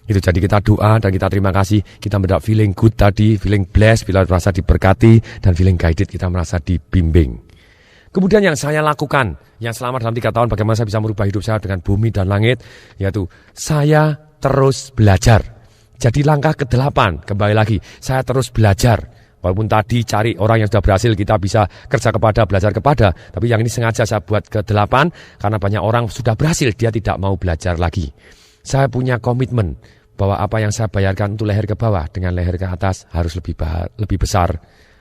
Itu jadi kita doa dan kita terima kasih, kita mendapat feeling good tadi, feeling blessed, bila merasa diberkati, dan feeling guided, kita merasa dibimbing. Kemudian yang saya lakukan, yang selama dalam 3 tahun, bagaimana saya bisa merubah hidup saya dengan bumi dan langit, yaitu saya terus belajar. Jadi langkah ke-8, kembali lagi, saya terus belajar. Walaupun tadi cari orang yang sudah berhasil, kita bisa kerja kepada, belajar kepada. Tapi yang ini sengaja saya buat ke-8, karena banyak orang sudah berhasil, dia tidak mau belajar lagi. Saya punya komitmen bahwa apa yang saya bayarkan untuk leher ke bawah dengan leher ke atas harus lebih besar,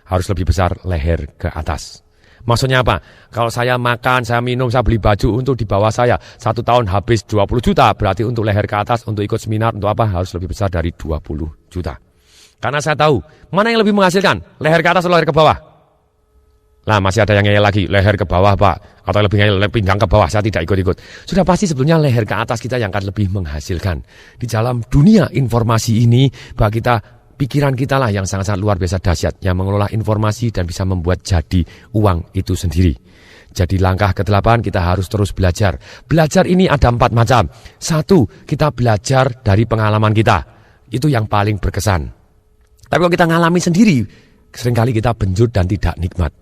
harus lebih besar leher ke atas. Maksudnya apa? Kalau saya makan, saya minum, saya beli baju untuk di bawah saya 1 tahun habis 20 juta, berarti untuk leher ke atas, untuk ikut seminar, untuk apa? Harus lebih besar dari 20 juta. Karena saya tahu, mana yang lebih menghasilkan? Leher ke atas atau leher ke bawah? Lah masih ada yang ngeyel lagi, leher ke bawah Pak, atau lebih ngeyel pinggang ke bawah, saya tidak ikut-ikut. Sudah pasti sebetulnya leher ke atas kita yang akan lebih menghasilkan. Di dalam dunia informasi ini, bahwa kita, pikiran kita lah yang sangat-sangat luar biasa dahsyat, yang mengelola informasi dan bisa membuat jadi uang itu sendiri. Jadi langkah ke-8 kita harus terus belajar. Belajar ini ada 4 macam. 1, kita belajar dari pengalaman kita. Itu yang paling berkesan. Tapi kalau kita ngalami sendiri, seringkali kita benjut dan tidak nikmat.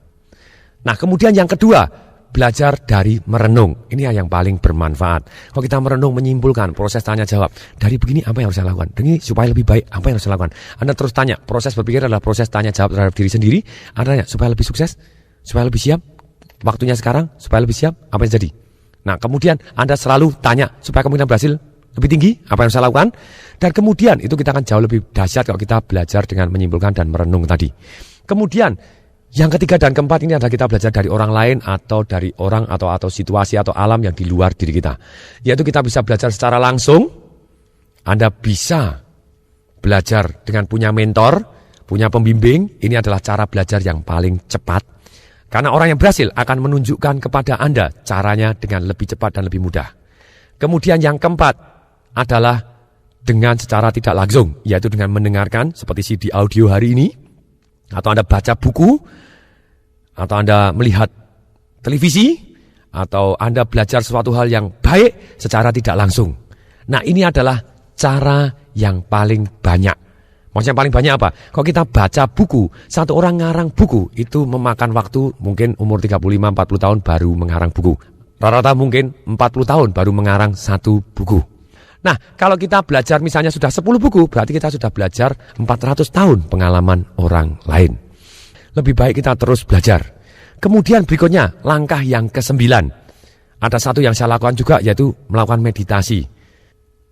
Nah kemudian yang kedua, belajar dari merenung. Ini yang paling bermanfaat. Kalau kita merenung, menyimpulkan proses tanya jawab. Dari begini apa yang harus saya lakukan? Ini supaya lebih baik, apa yang harus saya lakukan? Anda terus tanya, proses berpikir adalah proses tanya jawab terhadap diri sendiri. Anda tanya, supaya lebih sukses, supaya lebih siap, waktunya sekarang, supaya lebih siap, apa yang jadi? Nah kemudian Anda selalu tanya, supaya kemungkinan berhasil lebih tinggi, apa yang harus saya lakukan? Dan kemudian itu kita akan jauh lebih dahsyat kalau kita belajar dengan menyimpulkan dan merenung tadi. Kemudian yang ketiga dan keempat ini adalah kita belajar dari orang lain atau dari orang atau situasi atau alam yang di luar diri kita. Yaitu kita bisa belajar secara langsung. Anda bisa belajar dengan punya mentor, punya pembimbing. Ini adalah cara belajar yang paling cepat. Karena orang yang berhasil akan menunjukkan kepada Anda caranya dengan lebih cepat dan lebih mudah. Kemudian yang keempat adalah dengan secara tidak langsung, yaitu dengan mendengarkan seperti CD audio hari ini, atau Anda baca buku, atau Anda melihat televisi, atau Anda belajar sesuatu hal yang baik secara tidak langsung. Nah ini adalah cara yang paling banyak. Maksudnya paling banyak apa? Kalau kita baca buku, satu orang ngarang buku, itu memakan waktu mungkin umur 35-40 tahun baru mengarang buku. Rata-rata mungkin 40 tahun baru mengarang 1 buku. Nah kalau kita belajar misalnya sudah 10 buku, berarti kita sudah belajar 400 tahun pengalaman orang lain. Lebih baik kita terus belajar. Kemudian berikutnya, langkah yang ke-9. Ada satu yang saya lakukan juga, yaitu melakukan meditasi.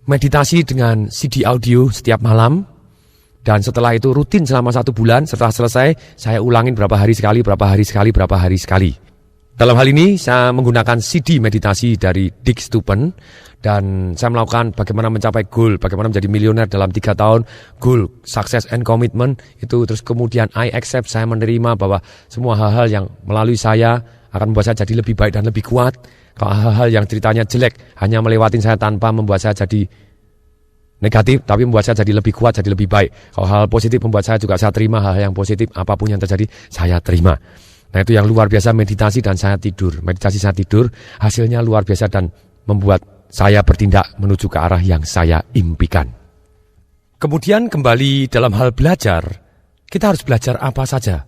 Meditasi dengan CD audio setiap malam. Dan setelah itu rutin selama 1 bulan. Setelah selesai, saya ulangin berapa hari sekali. Dalam hal ini, saya menggunakan CD meditasi dari Dick Stupen. Dan saya melakukan bagaimana mencapai goal, bagaimana menjadi miliuner dalam 3 tahun, goal, success and commitment, itu terus kemudian I accept, saya menerima bahwa semua hal-hal yang melalui saya akan membuat saya jadi lebih baik dan lebih kuat. Kalau hal-hal yang ceritanya jelek, hanya melewatin saya tanpa membuat saya jadi negatif, tapi membuat saya jadi lebih kuat, jadi lebih baik. Kalau hal positif membuat saya juga saya terima hal-hal yang positif, apapun yang terjadi, saya terima. Nah itu yang luar biasa meditasi dan saya tidur. Meditasi saya tidur, hasilnya luar biasa dan membuat saya bertindak menuju ke arah yang saya impikan. Kemudian kembali dalam hal belajar, kita harus belajar apa saja.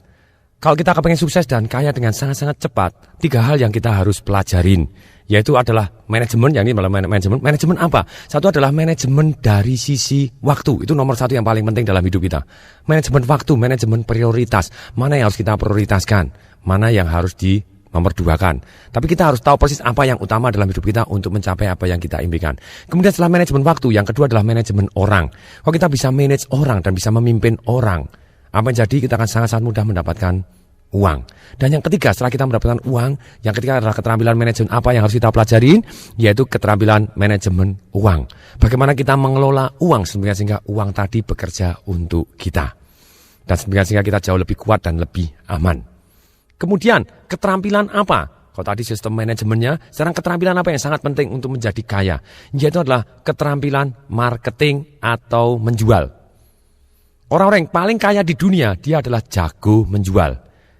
Kalau kita kepengen sukses dan kaya dengan sangat-sangat cepat, 3 hal yang kita harus pelajarin, yaitu adalah manajemen, yang ini malah manajemen apa? Satu adalah manajemen dari sisi waktu, itu nomor 1 yang paling penting dalam hidup kita. Manajemen waktu, manajemen prioritas, mana yang harus kita prioritaskan, mana yang harus di nomor 2-kan. Tapi kita harus tahu persis apa yang utama dalam hidup kita untuk mencapai apa yang kita impikan. Kemudian setelah manajemen waktu, yang kedua adalah manajemen orang. Kalau kita bisa manage orang dan bisa memimpin orang, apa yang jadi kita akan sangat-sangat mudah mendapatkan uang. Dan yang ketiga, setelah kita mendapatkan uang, yang ketiga adalah keterampilan manajemen apa yang harus kita pelajarin, yaitu keterampilan manajemen uang. Bagaimana kita mengelola uang sehingga uang tadi bekerja untuk kita. Dan sehingga kita jauh lebih kuat dan lebih aman. Kemudian, keterampilan apa? Kalau tadi sistem manajemennya, sekarang keterampilan apa yang sangat penting untuk menjadi kaya? Yaitu adalah keterampilan marketing atau menjual. Orang-orang yang paling kaya di dunia, dia adalah jago menjual.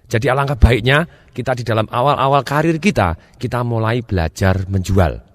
Jadi alangkah baiknya kita di dalam awal-awal karir kita mulai belajar menjual.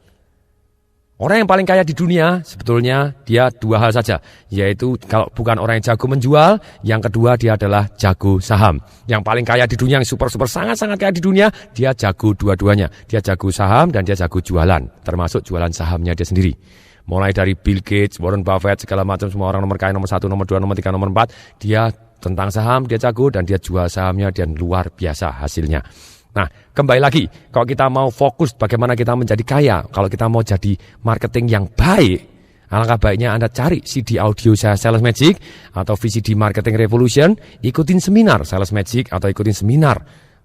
Orang yang paling kaya di dunia sebetulnya dia 2 hal saja, yaitu kalau bukan orang yang jago menjual, yang kedua dia adalah jago saham. Yang paling kaya di dunia, yang super sangat-sangat kaya di dunia, dia jago dua-duanya. Dia jago saham dan dia jago jualan, termasuk jualan sahamnya dia sendiri. Mulai dari Bill Gates, Warren Buffett, segala macam semua orang nomor kaya, nomor 1, nomor 2, nomor 3, nomor 4, dia tentang saham, dia jago dan dia jual sahamnya dan luar biasa hasilnya. Nah, kembali lagi, kalau kita mau fokus bagaimana kita menjadi kaya, kalau kita mau jadi marketing yang baik, alangkah baiknya Anda cari CD audio saya Sales Magic atau VCD Marketing Revolution, ikutin seminar Sales Magic atau ikutin seminar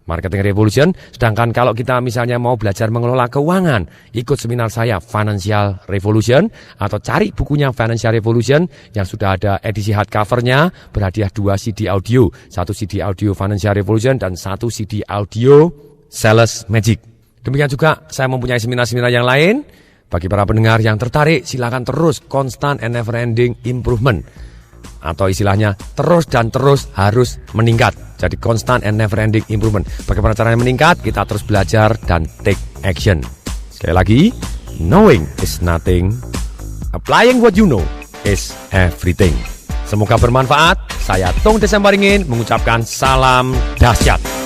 Marketing Revolution. Sedangkan kalau kita misalnya mau belajar mengelola keuangan, ikut seminar saya Financial Revolution atau cari bukunya Financial Revolution yang sudah ada edisi hardcovernya, berhadiah 2 CD audio, 1 CD audio Financial Revolution dan 1 CD audio Sales Magic. Demikian juga saya mempunyai seminar-seminar yang lain. Bagi para pendengar yang tertarik, silakan terus constant and never ending improvement. Atau istilahnya terus dan terus harus meningkat. Jadi constant and never ending improvement. Bagaimana caranya meningkat? Kita terus belajar dan take action. Sekali lagi, knowing is nothing, applying what you know is everything. Semoga bermanfaat. Saya Tung Desembaringin mengucapkan salam dahsyat.